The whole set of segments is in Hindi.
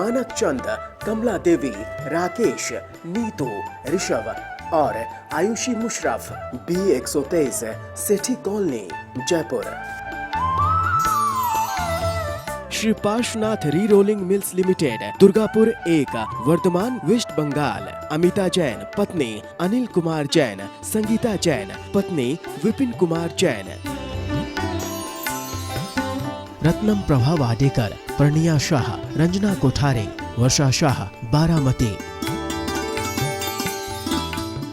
मानक चंद, कमला देवी, राकेश, नीतू, ऋषभ और Ayushi Musharraf, B123, Sethi colony, Jaipur. Shri Parshvanath re rolling mills limited, Durgapur 1, Vardhaman, west Bengal. Amita Jain, पत्नी अनिल कुमार जैन, संगीता जैन, पत्नी विपिन कुमार जैन। रत्नम प्रभा वाडेकर, प्रणिया शाह, रंजना कोठारे, वर्षा शाह, बारामती।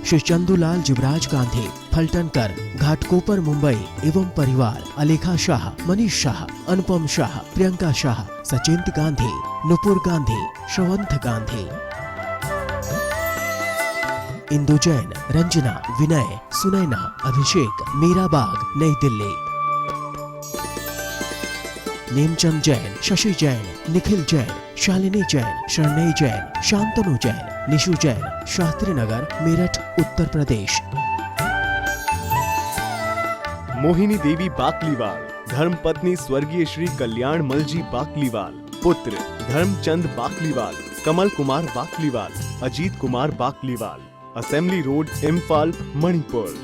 श्री चंदूलाल जुबराज गांधी, फलटनकर, घाटकोपर, मुंबई एवं परिवार। अलेखा शाह, मनीष शाह, अनुपम शाह, प्रियंका शाह, सचिंत गांधी, नुपुर गांधी, श्रवंत गांधी। इंदु जैन, रंजना, विनय, सुनैना, अभिषेक, मीराबाग, नई दिल्ली। नेमचंद जैन, शशि जैन, निखिल जैन, शालिनी जैन, शरणई जैन, शांतनु जैन, निशु जैन, शास्त्री नगर, मेरठ, उत्तर प्रदेश। मोहिनी देवी बाकलीवाल, धर्मपत्नी स्वर्गीय श्री कल्याण मलजी बाकलीवाल। पुत्र Dharamchand Bakliwal, Kamal Kumar Bakliwal, Ajit Kumar Bakliwal. Assembly road, Imphal, Manipur.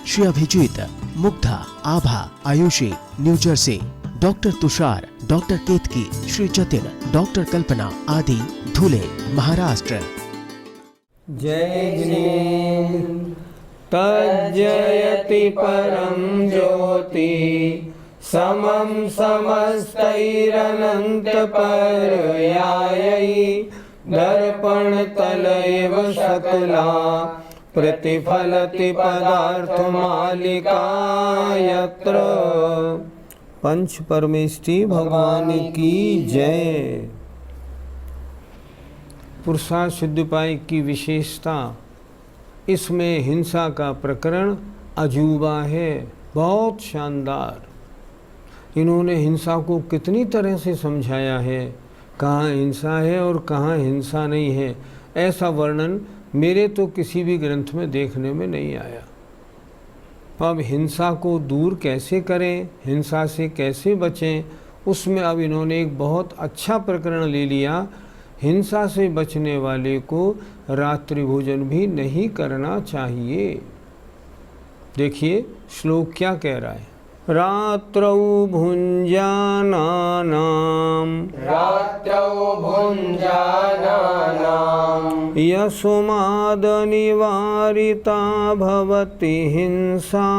Shri Abhijit, Mugdha, Abha, Ayushi, New Jersey. Doctor Tushar, doctor Ketki, Shri Jatin, doctor Kalpana आदि, धुले, महाराष्ट्र। जय जिनेन्द्र तज्जयति परं ज्योति समं समस्तैरनन्तपर्यायै दर्पणतलैव सकला प्रतिफलति पदार्थमालिका यत्र। पंच परमेष्टि भगवान की जय। पुरुषार्थ सिद्धिपाई की विशेषता, इसमें हिंसा का प्रकरण अजूबा है, बहुत शानदार। इन्होंने हिंसा को कितनी तरह से समझाया है, कहाँ हिंसा है और कहाँ हिंसा नहीं है, ऐसा वर्णन मेरे तो किसी भी ग्रंथ में देखने में नहीं आया। अब हिंसा को दूर कैसे करें, हिंसा से कैसे बचें, उसमें अब इन्होंने एक बहुत अच्छा प्रकरण ले लिया। हिंसा से बचने वाले को रात्रि भोजन भी नहीं करना चाहिए। देखिए श्लोक क्या कह रहा है। रात्रौ भुञ्जानानां यस्मादनिवारिता भवति हिंसा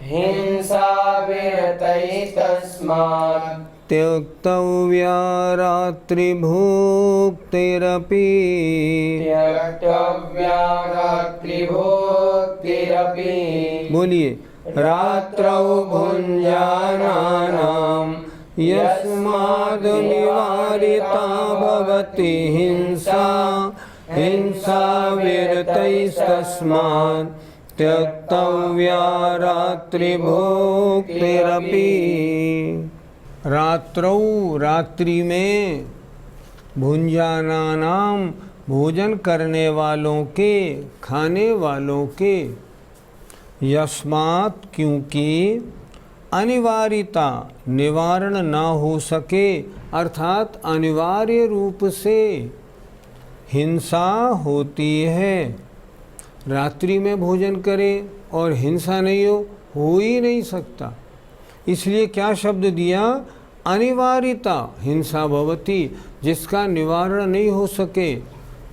हिंसा विरतैस्तस्मात् त्यक्तव्या रात्रिभुक्तिरपि। बोलिए। रात्रौ भुञ्जानानां यस्मादनिवारिता भवति हिंसा हिंसा विरतैस्तस्मात् त्यक्तव्या रात्रिभुक्तिरपि। रात्रौ, रात्रि में, भुंजानानाम, भोजन करने वालों के, खाने वालों के, यस्मात्, क्योंकि, अनिवार्यता, निवारण ना हो सके, अर्थात अनिवार्य रूप से हिंसा होती है। रात्रि में भोजन करे और हिंसा नहीं हो ही नहीं सकता। इसलिए क्या शब्द दिया, अनिवार्यता हिंसा भवति, जिसका निवारण नहीं हो सके।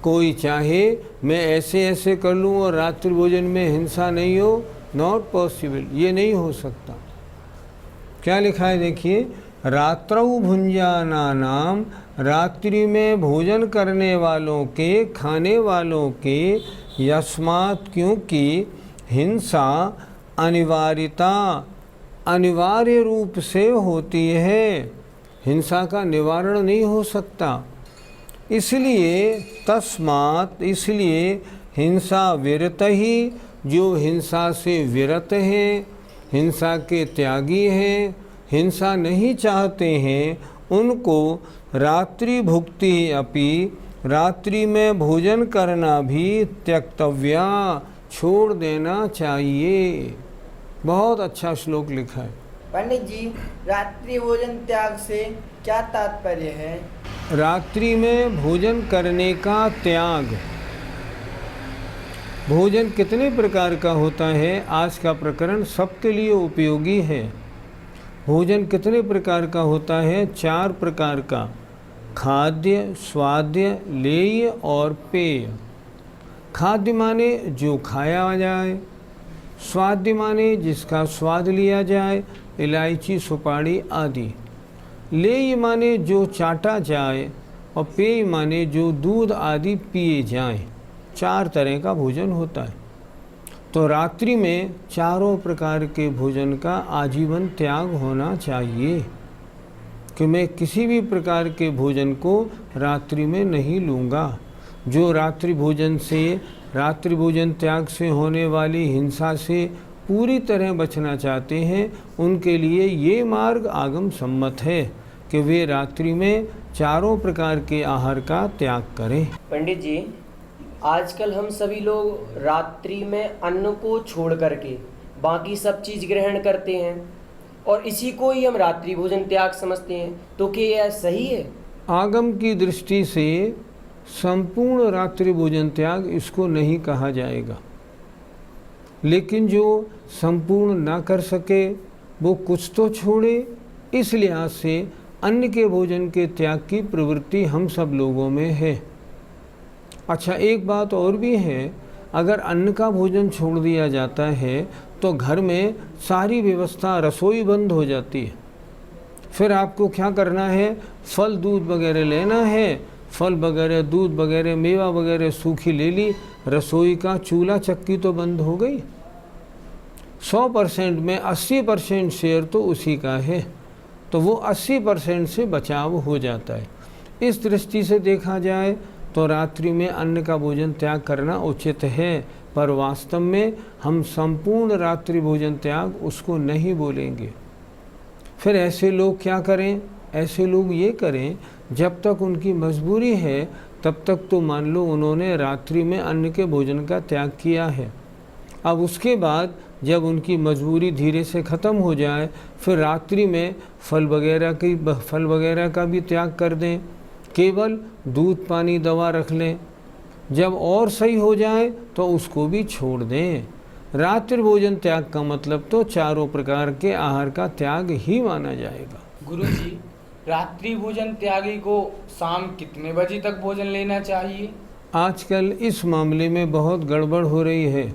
कोई चाहे मैं ऐसे ऐसे कर लूँ और रात्रि भोजन में हिंसा नहीं हो, नॉट पॉसिबल, ये नहीं हो सकता। क्या लिखा है देखिए। रात्रौ भुंजानानाम, रात्रि में भोजन करने वालों के, खाने वालों के, यस्मात्, क्योंकि, हिंसा अनिवार्यता, अनिवार्य रूप से होती है, हिंसा का निवारण नहीं हो सकता। इसलिए तस्मात्, इसलिए हिंसा विरत ही, जो हिंसा से विरत हैं, हिंसा के त्यागी हैं, हिंसा नहीं चाहते हैं, उनको रात्रि भुक्ति अपि, रात्रि में भोजन करना भी त्यक्तव्या, छोड़ देना चाहिए। बहुत अच्छा श्लोक लिखा है। पंडित जी, रात्रि भोजन त्याग से क्या तात्पर्य है? रात्रि में भोजन करने का त्याग। भोजन कितने प्रकार का होता है, आज का प्रकरण सबके लिए उपयोगी है। भोजन कितने प्रकार का होता है? 4 प्रकार का। खाद्य, स्वाद्य, लेय और पेय। खाद्य माने जो खाया जाए, स्वाद्य माने जिसका स्वाद लिया जाए, इलायची, सुपारी आदि। लेय माने जो चाटा जाए, और पेय माने जो दूध आदि पिए जाएं। 4 तरह का भोजन होता है। तो रात्रि में चारों प्रकार के भोजन का आजीवन त्याग होना चाहिए कि मैं किसी भी प्रकार के भोजन को रात्रि में नहीं लूँगा। जो रात्रि भोजन त्याग से होने वाली हिंसा से पूरी तरह बचना चाहते हैं, उनके लिए ये मार्ग आगम सम्मत है कि वे रात्रि में चारों प्रकार के आहार का त्याग करें। पंडित जी, आजकल हम सभी लोग रात्रि में अन्न को छोड़ करके बाकी सब चीज़ ग्रहण करते हैं और इसी को ही हम रात्रि भोजन त्याग समझते हैं, तो क्या यह सही है? आगम की दृष्टि से संपूर्ण रात्रि भोजन त्याग इसको नहीं कहा जाएगा, लेकिन जो संपूर्ण ना कर सके वो कुछ तो छोड़े। इस लिहाज से अन्न के भोजन के त्याग की प्रवृत्ति हम सब लोगों में है। अच्छा, एक बात और भी है, अगर अन्न का भोजन छोड़ दिया जाता है तो घर में सारी व्यवस्था, रसोई बंद हो जाती है। फिर आपको क्या करना है? फल दूध वगैरह लेना है। फल वगैरह, दूध वगैरह, मेवा वगैरह सूखी ले ली, रसोई का चूल्हा चक्की तो बंद हो गई। 100% में 80% शेयर तो उसी का है, तो वो 80% से बचाव हो जाता है। इस दृष्टि से देखा जाए तो रात्रि में अन्न का भोजन त्याग करना उचित है, पर वास्तव में हम संपूर्ण रात्रि भोजन त्याग उसको नहीं बोलेंगे। फिर ऐसे लोग क्या करें? ऐसे लोग ये करें, जब तक उनकी मजबूरी है तब तक तो मान लो उन्होंने रात्रि में अन्न के भोजन का त्याग किया है। अब उसके बाद जब उनकी मजबूरी धीरे से ख़त्म हो जाए, फिर रात्रि में फल वगैरह का भी त्याग कर दें, केवल दूध पानी दवा रख लें। जब और सही हो जाए तो उसको भी छोड़ दें। रात्रि भोजन त्याग का मतलब तो चारों प्रकार के आहार का त्याग ही माना जाएगा। गुरुजी, रात्रि भोजन त्यागी को शाम कितने बजे तक भोजन लेना चाहिए? आजकल इस मामले में बहुत गड़बड़ हो रही है।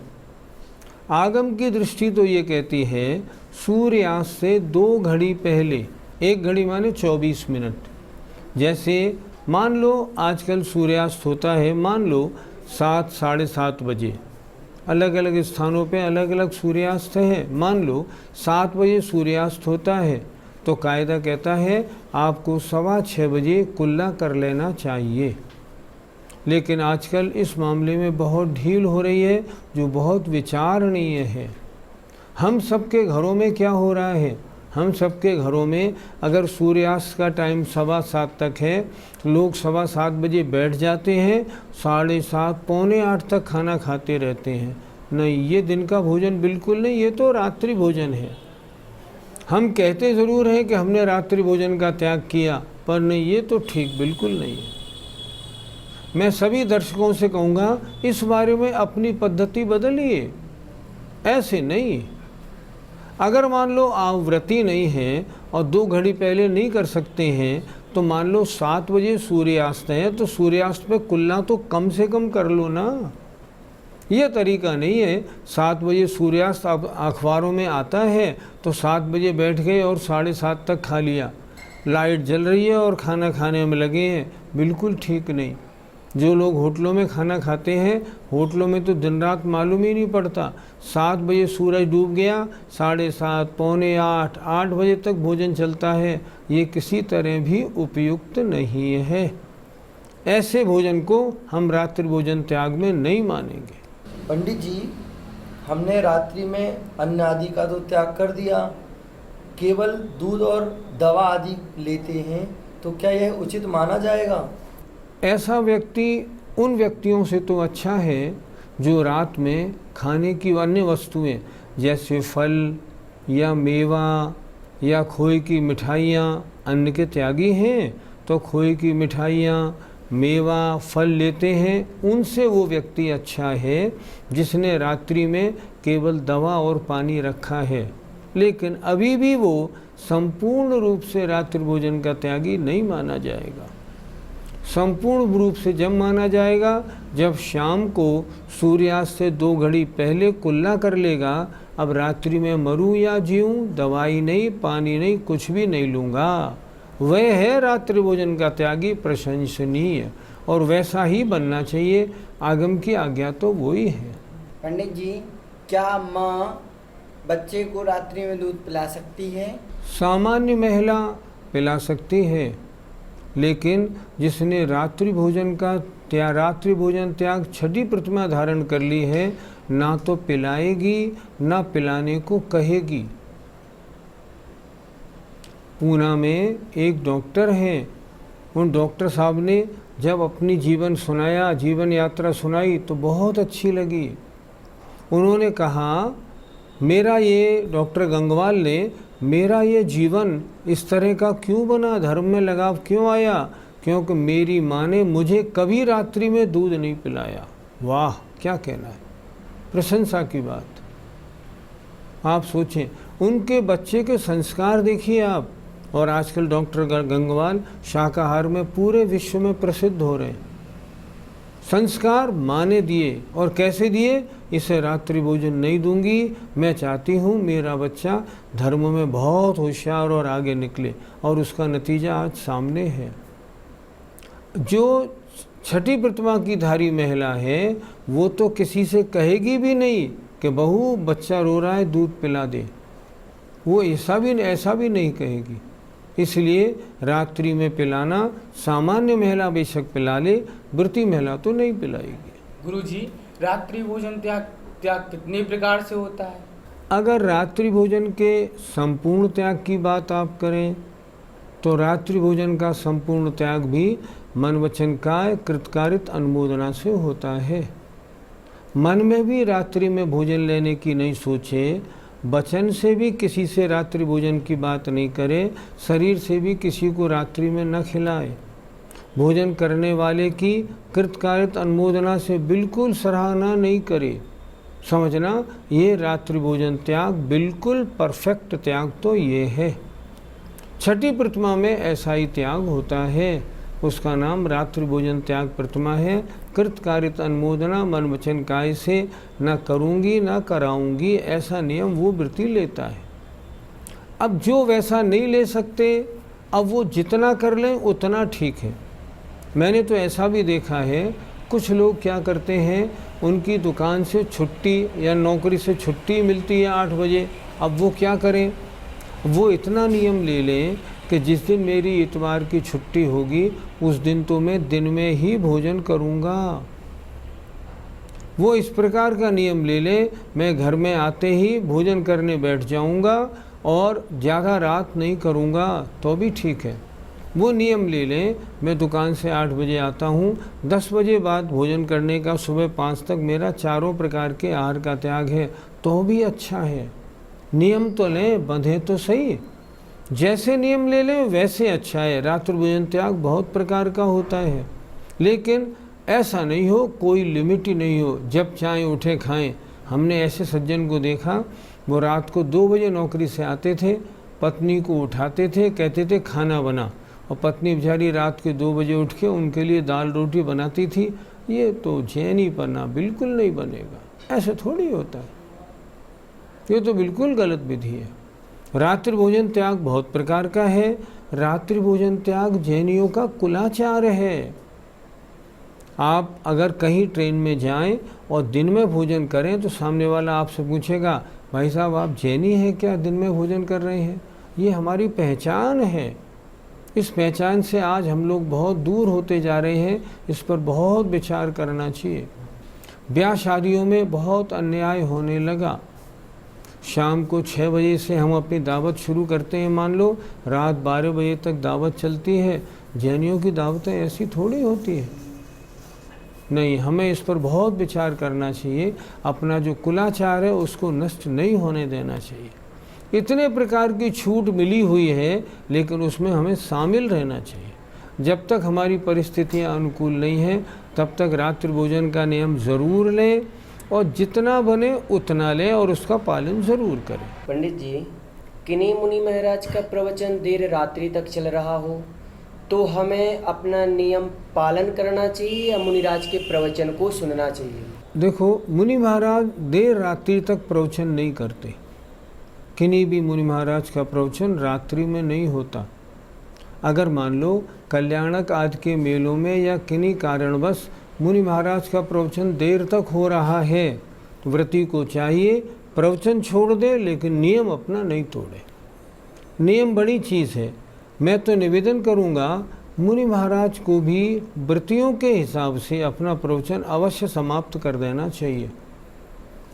आगम की दृष्टि तो ये कहती है सूर्यास्त से 2 घड़ी पहले, 1 घड़ी माने 24 मिनट। जैसे मान लो आजकल सूर्यास्त होता है, मान लो 7, साढ़े 7 बजे। अलग अलग स्थानों पे अलग अलग सूर्यास्त है। मान लो 7 बजे सूर्यास्त होता है, तो कायदा कहता है आपको 6:15 बजे कुल्ला कर लेना चाहिए। लेकिन आजकल इस मामले में बहुत ढील हो रही है, जो बहुत विचारणीय है। हम सबके घरों में क्या हो रहा है? हम सबके घरों में अगर सूर्यास्त का टाइम 7:15 तक है, लोग 7:15 बजे बैठ जाते हैं, 7:30, पौने 8 तक खाना खाते रहते हैं। नहीं, ये दिन का भोजन बिल्कुल नहीं, ये तो रात्रि भोजन है। हम कहते ज़रूर हैं कि हमने रात्रि भोजन का त्याग किया, पर नहीं, ये तो ठीक बिल्कुल नहीं है। मैं सभी दर्शकों से कहूँगा इस बारे में अपनी पद्धति बदलिए, ऐसे नहीं। अगर मान लो आप व्रती नहीं हैं और 2 घड़ी पहले नहीं कर सकते हैं, तो मान लो 7 बजे सूर्यास्त है, तो सूर्यास्त पे कुल्ला तो कम से कम कर लो ना। ये तरीका नहीं है 7 बजे सूर्यास्त अब अखबारों में आता है तो 7 बजे बैठ गए और 7:30 तक खा लिया, लाइट जल रही है और खाना खाने में लगे हैं। बिल्कुल ठीक नहीं। जो लोग होटलों में खाना खाते हैं, होटलों में तो दिन रात मालूम ही नहीं पड़ता। 7 बजे सूरज डूब गया, 7:30, पौने 8, 8 बजे तक भोजन चलता है। ये किसी तरह भी उपयुक्त नहीं है। ऐसे भोजन को हम रात्रि भोजन त्याग में नहीं मानेंगे। पंडित जी, हमने रात्रि में अन्न आदि का तो त्याग कर दिया, केवल दूध और दवा आदि लेते हैं, तो क्या यह उचित माना जाएगा? ऐसा व्यक्ति उन व्यक्तियों से तो अच्छा है जो रात में खाने की अन्य वस्तुएं जैसे फल या मेवा या खोए की मिठाइयाँ अन्न के त्यागी हैं, तो खोए की मिठाइयाँ, मेवा, फल लेते हैं, उनसे वो व्यक्ति अच्छा है जिसने रात्रि में केवल दवा और पानी रखा है। लेकिन अभी भी वो संपूर्ण रूप से रात्रि भोजन का त्यागी नहीं माना जाएगा। संपूर्ण रूप से जब माना जाएगा जब शाम को सूर्यास्त से 2 घड़ी पहले कुल्ला कर लेगा, अब रात्रि में मरूं या जीऊं, दवाई नहीं, पानी नहीं, कुछ भी नहीं लूँगा। वह है रात्रि भोजन का त्यागी, प्रशंसनीय, और वैसा ही बनना चाहिए। आगम की आज्ञा तो वही है। पंडित जी, क्या माँ बच्चे को रात्रि में दूध पिला सकती है? सामान्य महिला पिला सकती है, लेकिन जिसने रात्रि भोजन त्याग छठी प्रतिमा धारण कर ली है, ना तो पिलाएगी ना पिलाने को कहेगी। पूना में एक डॉक्टर हैं, उन डॉक्टर साहब ने जब अपनी जीवन यात्रा सुनाई तो बहुत अच्छी लगी। उन्होंने कहा, मेरा ये डॉक्टर गंगवाल ने, मेरा ये जीवन इस तरह का क्यों बना, धर्म में लगाव क्यों आया? क्योंकि मेरी माँ ने मुझे कभी रात्रि में दूध नहीं पिलाया। वाह, क्या कहना है, प्रशंसा की बात। आप सोचें, उनके बच्चे के संस्कार देखिए आप। और आजकल डॉक्टर गंगवाल शाकाहार में पूरे विश्व में प्रसिद्ध हो रहे हैं। संस्कार माँ ने दिए, और कैसे दिए? इसे रात्रि भोजन नहीं दूंगी, मैं चाहती हूँ मेरा बच्चा धर्म में बहुत होशियार और आगे निकले, और उसका नतीजा आज सामने है। जो छठी प्रतिमा की धारी महिला है वो तो किसी से कहेगी भी नहीं कि बहू बच्चा रो रहा है दूध पिला दे, वो ऐसा भी नहीं कहेगी। इसलिए रात्रि में पिलाना, सामान्य महिला बेशक पिला ले, व्रती महिला तो नहीं पिलाएगी। गुरुजी, रात्रि भोजन त्याग कितने प्रकार से होता है? अगर रात्रि भोजन के संपूर्ण त्याग की बात आप करें तो रात्रि भोजन का संपूर्ण त्याग भी मन वचन काय कृतकारित अनुमोदना से होता है। मन में भी रात्रि में भोजन लेने की नहीं सोचे, वचन से भी किसी से रात्रि भोजन की बात नहीं करे, शरीर से भी किसी को रात्रि में न खिलाए। भोजन करने वाले की कृतकारित अनुमोदना से बिल्कुल सराहना नहीं करे। समझना, ये रात्रि भोजन त्याग बिल्कुल परफेक्ट त्याग तो ये है। छठी प्रतिमा में ऐसा ही त्याग होता है, उसका नाम रात्रि भोजन त्याग प्रतिमा है। कृतकारित अनुमोदना मन वचन काय से न करूँगी न कराऊँगी, ऐसा नियम वो व्रती लेता है। अब जो वैसा नहीं ले सकते, अब वो जितना कर लें उतना ठीक है। मैंने तो ऐसा भी देखा है, कुछ लोग क्या करते हैं, उनकी दुकान से छुट्टी या नौकरी से छुट्टी मिलती है 8 बजे, अब वो क्या करें, वो इतना नियम ले लें कि जिस दिन मेरी इतवार की छुट्टी होगी उस दिन तो मैं दिन में ही भोजन करूँगा। वो इस प्रकार का नियम ले ले, मैं घर में आते ही भोजन करने बैठ जाऊँगा और ज़्यादा रात नहीं करूँगा, तो भी ठीक है। वो नियम ले लें, मैं दुकान से 8 बजे आता हूँ, 10 बजे बाद भोजन करने का, सुबह 5 तक मेरा चारों प्रकार के आहार का त्याग है, तो भी अच्छा है। नियम तो लें, बंधे तो सही। जैसे नियम ले लें वैसे अच्छा है। रात्रि भोजन त्याग बहुत प्रकार का होता है, लेकिन ऐसा नहीं हो, कोई लिमिट ही नहीं हो, जब चाहें उठे खाएं। हमने ऐसे सज्जन को देखा, वो रात को 2 बजे नौकरी से आते थे, पत्नी को उठाते थे, कहते थे खाना बना, और पत्नी बेचारी रात के 2 बजे उठ के उनके लिए दाल रोटी बनाती थी। ये तो जैनी पन्ना बिल्कुल नहीं बनेगा, ऐसे थोड़ी होता है, ये तो बिल्कुल गलत विधि है। रात्रि भोजन त्याग बहुत प्रकार का है। रात्रि भोजन त्याग जैनियों का कुलाचार है। आप अगर कहीं ट्रेन में जाएं और दिन में भोजन करें तो सामने वाला आपसे पूछेगा, भाई साहब आप जैनी हैं क्या, दिन में भोजन कर रहे हैं? ये हमारी पहचान है। इस पहचान से आज हम लोग बहुत दूर होते जा रहे हैं, इस पर बहुत विचार करना चाहिए। ब्याह शादियों में बहुत अन्याय होने लगा। शाम को 6 बजे से हम अपनी दावत शुरू करते हैं, मान लो रात 12 बजे तक दावत चलती है। जैनियों की दावतें ऐसी थोड़ी होती है। नहीं, हमें इस पर बहुत विचार करना चाहिए। अपना जो कुलाचार है उसको नष्ट नहीं होने देना चाहिए। इतने प्रकार की छूट मिली हुई है, लेकिन उसमें हमें शामिल रहना चाहिए। जब तक हमारी परिस्थितियां अनुकूल नहीं हैं, तब तक रात्रि भोजन का नियम ज़रूर लें, और जितना बने उतना लें और उसका पालन ज़रूर करें। पंडित जी, किन्हीं मुनि महाराज का प्रवचन देर रात्रि तक चल रहा हो तो हमें अपना नियम पालन करना चाहिए या मुनिराज के प्रवचन को सुनना चाहिए? देखो, मुनि महाराज देर रात्रि तक प्रवचन नहीं करते। किन्हीं भी मुनि महाराज का प्रवचन रात्रि में नहीं होता। अगर मान लो कल्याणक आदि के मेलों में या किन्हीं कारणवश मुनि महाराज का प्रवचन देर तक हो रहा है, तो व्रती को चाहिए प्रवचन छोड़ दे, लेकिन नियम अपना नहीं तोड़े। नियम बड़ी चीज़ है। मैं तो निवेदन करूँगा मुनि महाराज को भी व्रतियों के हिसाब से अपना प्रवचन अवश्य समाप्त कर देना चाहिए।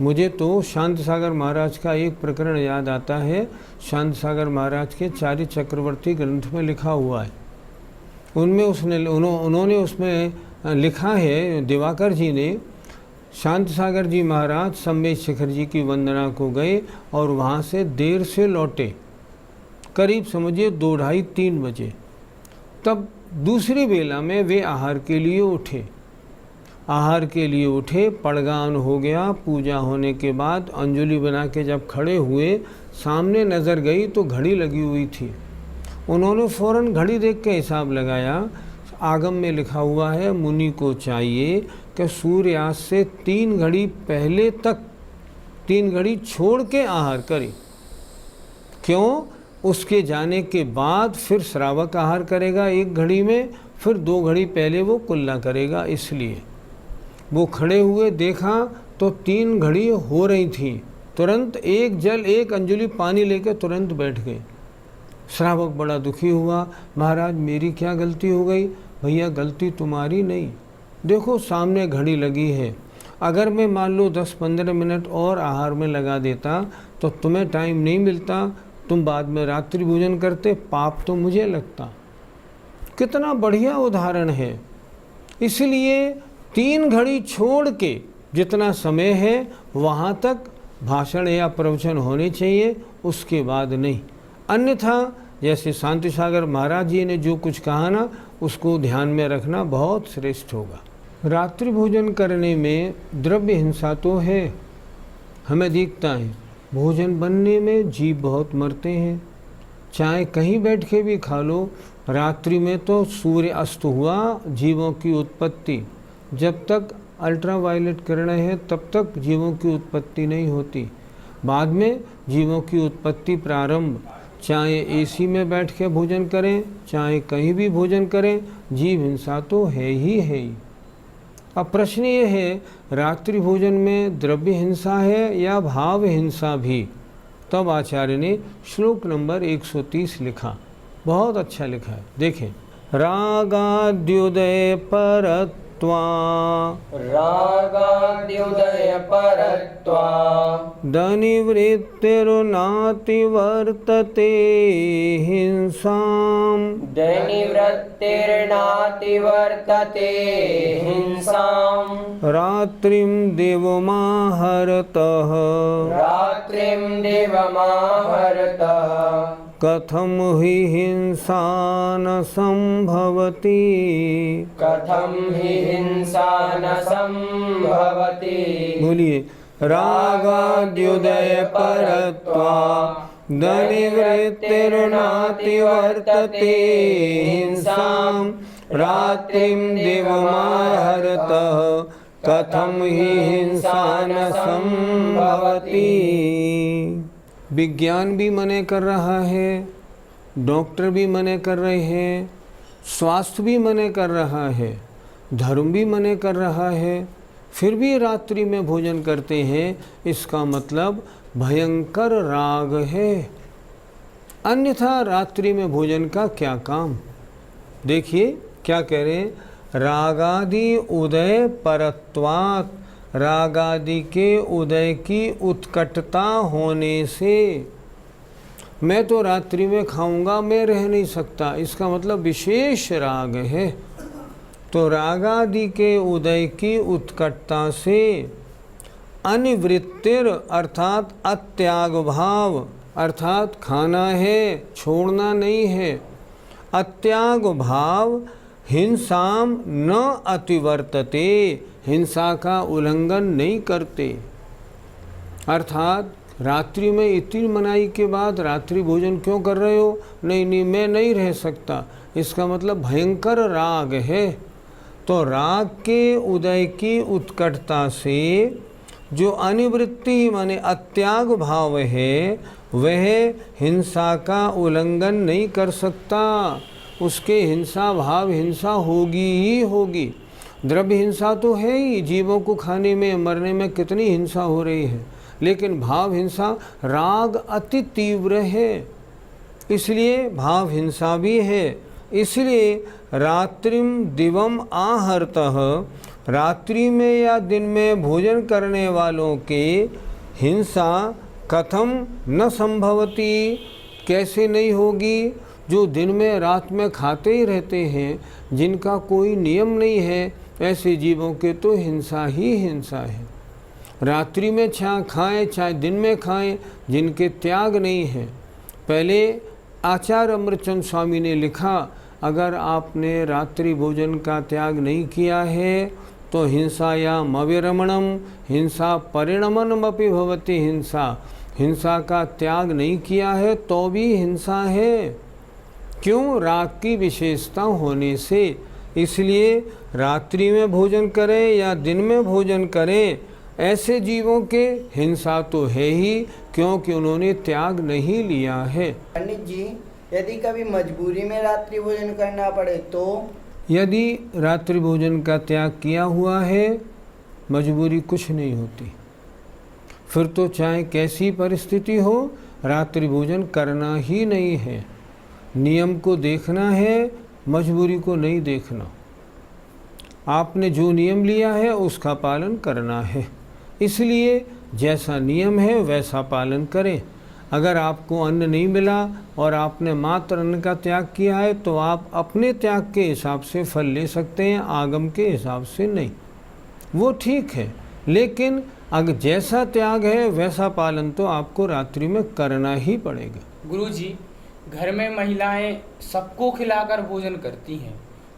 मुझे तो शांत सागर महाराज का एक प्रकरण याद आता है। शांत सागर महाराज के चारि चक्रवर्ती ग्रंथ में लिखा हुआ है। उनमें उन्होंने उसमें लिखा है, दिवाकर जी ने, शांत सागर जी महाराज सम्मेद शिखर जी की वंदना को गए और वहाँ से देर से लौटे, करीब समझिए 2:30-3 बजे। तब दूसरी बेला में वे आहार के लिए उठे। पड़गान हो गया। पूजा होने के बाद अंजलि बना के जब खड़े हुए, सामने नज़र गई तो घड़ी लगी हुई थी। उन्होंने फ़ौरन घड़ी देख के हिसाब लगाया। आगम में लिखा हुआ है, मुनि को चाहिए कि सूर्यास्त से 3 घड़ी पहले तक 3 घड़ी छोड़ के आहार करे। क्यों? उसके जाने के बाद फिर श्रावक आहार करेगा 1 घड़ी में, फिर 2 घड़ी पहले वो कुल्ला करेगा। इसलिए वो खड़े हुए, देखा तो 3 घड़ी हो रही थी। तुरंत एक अंजलि पानी लेकर तुरंत बैठ गए। श्रावक बड़ा दुखी हुआ, महाराज मेरी क्या गलती हो गई? भैया गलती तुम्हारी नहीं, देखो सामने घड़ी लगी है। अगर मैं मान लो 10-15 मिनट और आहार में लगा देता तो तुम्हें टाइम नहीं मिलता, तुम बाद में रात्रि भोजन करते, पाप तो मुझे लगता। कितना बढ़िया उदाहरण है। इसलिए 3 घड़ी छोड़ के जितना समय है वहाँ तक भाषण या प्रवचन होने चाहिए, उसके बाद नहीं। अन्यथा जैसे शांति सागर महाराज जी ने जो कुछ कहा ना, उसको ध्यान में रखना बहुत श्रेष्ठ होगा। रात्रि भोजन करने में द्रव्य हिंसा तो है, हमें दिखता है। भोजन बनने में जीव बहुत मरते हैं। चाहे कहीं बैठ के भी खा लो, रात्रि में तो सूर्य अस्त हुआ, जीवों की उत्पत्ति, जब तक अल्ट्रावायलेट किरणें हैं तब तक जीवों की उत्पत्ति नहीं होती। बाद में जीवों की उत्पत्ति प्रारंभ। चाहे एसी में बैठ के भोजन करें, चाहे कहीं भी भोजन करें, जीव हिंसा तो है ही। अब प्रश्न ये है, रात्रि भोजन में द्रव्य हिंसा है या भाव हिंसा भी? तब आचार्य ने श्लोक नंबर 130 लिखा, बहुत अच्छा लिखा है। देखें, रागाद्युदय परत्वा दनिवृत्तिर्नाति वर्तते हिंसाम् रात्रिं देवमाहरतः कथम हि हिंसा न संभवति बोलिए, रागाद्युदय परत्वा दनिवृत्तिर्नाति वर्तते हिंसाम् रात्रिं देवमाहरतः कथम हि हिंसा न संभवति। विज्ञान भी मने कर रहा है, डॉक्टर भी मने कर रहे हैं, स्वास्थ्य भी मने कर रहा है, धर्म भी मने कर रहा है, फिर भी रात्रि में भोजन करते हैं। इसका मतलब भयंकर राग है, अन्यथा रात्रि में भोजन का क्या काम। देखिए क्या कह रहे हैं, रागादि उदय परत्वात्, रागादि के उदय की उत्कटता होने से मैं तो रात्रि में खाऊंगा, मैं रह नहीं सकता, इसका मतलब विशेष राग है। तो रागादि के उदय की उत्कटता से अनिवृत्तिर अर्थात अत्याग भाव, अर्थात खाना है, छोड़ना नहीं है, अत्याग भाव हिंसाम न अतिवर्तते, हिंसा का उल्लंघन नहीं करते। अर्थात रात्रि में इतनी मनाही के बाद रात्रि भोजन क्यों कर रहे हो? नहीं मैं नहीं रह सकता, इसका मतलब भयंकर राग है। तो राग के उदय की उत्कटता से जो अनिवृत्ति माने अत्याग भाव है वह हिंसा का उल्लंघन नहीं कर सकता। उसके हिंसा भाव हिंसा होगी ही होगी। द्रव्य हिंसा तो है ही, जीवों को खाने में मरने में कितनी हिंसा हो रही है, लेकिन भाव हिंसा राग अति तीव्र है, इसलिए भाव हिंसा भी है। इसलिए रात्रिम दिवम आहर्तः, रात्रि में या दिन में भोजन करने वालों के हिंसा कथम न संभवती, कैसे नहीं होगी? जो दिन में रात में खाते ही रहते हैं, जिनका कोई नियम नहीं है, ऐसे जीवों के तो हिंसा ही हिंसा है। रात्रि में चाहे खाएं चाहे दिन में खाएं, जिनके त्याग नहीं है। पहले आचार्य अमृतचंद स्वामी ने लिखा, अगर आपने रात्रि भोजन का त्याग नहीं किया है तो हिंसायाम अविरमणम हिंसा परिणमनमपि भवति हिंसा, हिंसा का त्याग नहीं किया है तो भी हिंसा है। क्यों? राग की विशेषता होने से। इसलिए रात्रि में भोजन करें या दिन में भोजन करें, ऐसे जीवों के हिंसा तो है ही, क्योंकि उन्होंने त्याग नहीं लिया है। पंडित जी, यदि कभी मजबूरी में रात्रि भोजन करना पड़े तो? यदि रात्रि भोजन का त्याग किया हुआ है, मजबूरी कुछ नहीं होती। फिर तो चाहे कैसी परिस्थिति हो, रात्रि भोजन करना ही नहीं है। नियम को देखना है, मजबूरी को नहीं देखना। आपने जो नियम लिया है उसका पालन करना है, इसलिए जैसा नियम है वैसा पालन करें। अगर आपको अन्न नहीं मिला और आपने मात्र अन्न का त्याग किया है तो आप अपने त्याग के हिसाब से फल ले सकते हैं, आगम के हिसाब से नहीं, वो ठीक है। लेकिन अगर जैसा त्याग है वैसा पालन तो आपको रात्रि में करना ही पड़ेगा। गुरुजी, घर में महिलाएं सबको खिलाकर भोजन करती हैं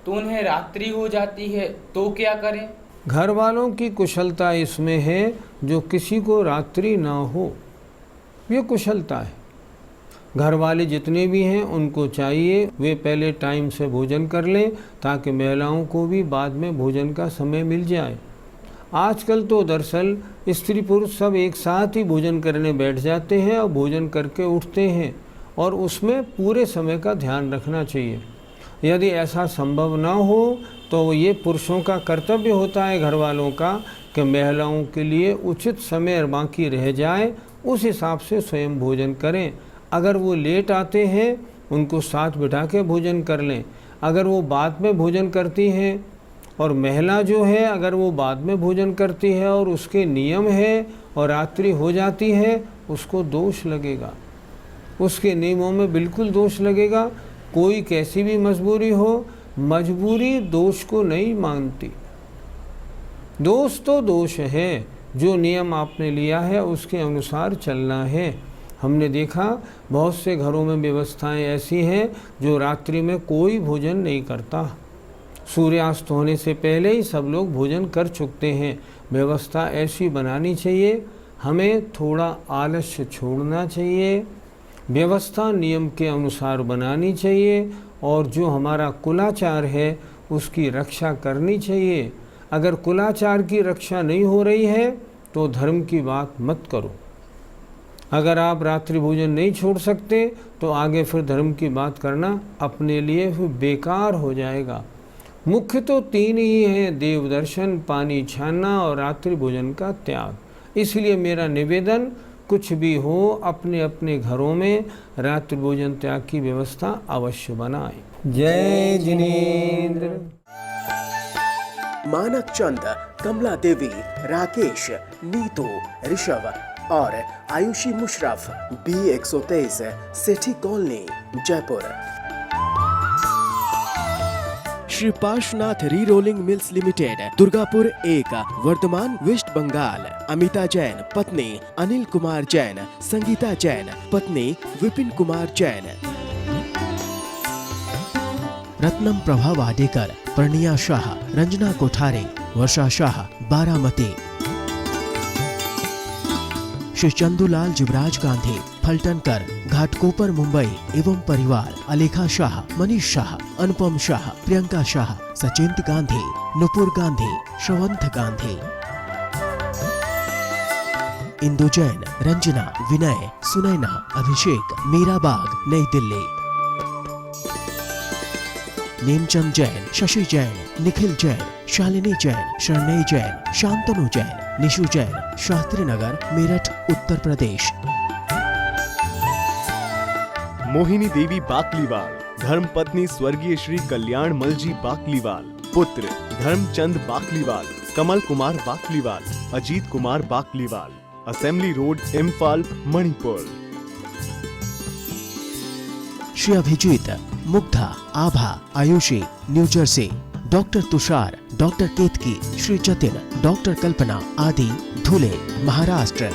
तो उन्हें रात्रि हो जाती है, तो क्या करें? घर वालों की कुशलता इसमें है जो किसी को रात्रि ना हो, ये कुशलता है। घर वाले जितने भी हैं उनको चाहिए वे पहले टाइम से भोजन कर लें, ताकि महिलाओं को भी बाद में भोजन का समय मिल जाए। आजकल तो दरअसल स्त्री पुरुष सब एक साथ ही भोजन करने बैठ जाते हैं और भोजन करके उठते हैं, और उसमें पूरे समय का ध्यान रखना चाहिए। यदि ऐसा संभव ना हो तो ये पुरुषों का कर्तव्य होता है घर वालों का कि महिलाओं के लिए उचित समय बाकी रह जाए, उस हिसाब से स्वयं भोजन करें। अगर वो लेट आते हैं उनको साथ बिठा के भोजन कर लें। अगर वो बाद में भोजन करती हैं, और महिला जो है अगर वो बाद में भोजन करती है और उसके नियम है और रात्रि हो जाती है, उसको दोष लगेगा, उसके नियमों में बिल्कुल दोष लगेगा। कोई कैसी भी मजबूरी हो, मजबूरी दोष को नहीं मानती। दोष तो दोष है, जो नियम आपने लिया है उसके अनुसार चलना है। हमने देखा बहुत से घरों में व्यवस्थाएं ऐसी हैं जो रात्रि में कोई भोजन नहीं करता, सूर्यास्त होने से पहले ही सब लोग भोजन कर चुकते हैं। व्यवस्था ऐसी बनानी चाहिए, हमें थोड़ा आलस्य छोड़ना चाहिए, व्यवस्था नियम के अनुसार बनानी चाहिए, और जो हमारा कुलाचार है उसकी रक्षा करनी चाहिए। अगर कुलाचार की रक्षा नहीं हो रही है तो धर्म की बात मत करो। अगर आप रात्रि भोजन नहीं छोड़ सकते तो आगे फिर धर्म की बात करना अपने लिए फिर बेकार हो जाएगा। मुख्य तो तीन ही हैं, देव दर्शन, पानी छानना और रात्रि भोजन का त्याग। इसलिए मेरा निवेदन, कुछ भी हो अपने अपने घरों में रात्रि भोजन त्याग की व्यवस्था अवश्य बनाएं। जय जिनेंद्र। मानक चंद, कमला देवी, राकेश, नीतू, ऋषभ, और Ayushi Musharraf B123 Sethi colony Jaipur. Shri Parshvanath re rolling mills limited Durgapur 1 Vardhaman west Bengal. Amita Jain पत्नी अनिल कुमार जैन, संगीता जैन पत्नी विपिन कुमार जैन। रत्नम प्रभा वाडेकर, प्रणिया शाह, रंजना कोठारे, वर्षा शाह बारामती। श्री चंदूलाल जुबराज गांधी फलटनकर घाटकोपर मुंबई एवं परिवार। अलेखा शाह, मनीष शाह, अनुपम शाह, प्रियंका शाह, सचिंत गांधी, नुपुर गांधी, श्रवंत गांधी। इंदु जैन, रंजना, विनय, सुनैना, अभिषेक, मीराबाग नई दिल्ली। नेमचंद जैन, शशि जैन, निखिल जैन, शालिनी जैन, शरणई जैन, शांतनु जैन, निशु जैन, शास्त्री नगर मेरठ उत्तर प्रदेश। मोहिनी देवी बाकलीवाल, धर्मपत्नी स्वर्गीय श्री कल्याण मलजी बाकलीवाल। पुत्र Dharamchand Bakliwal, Kamal Kumar Bakliwal, Ajit Kumar Bakliwal. Assembly road, Imphal, Manipur. Shri Abhijit, Mugdha, Abha, Ayushi, New Jersey. Doctor Tushar, doctor Ketki, Shri Jatin, doctor Kalpana आदि, धुले, महाराष्ट्र।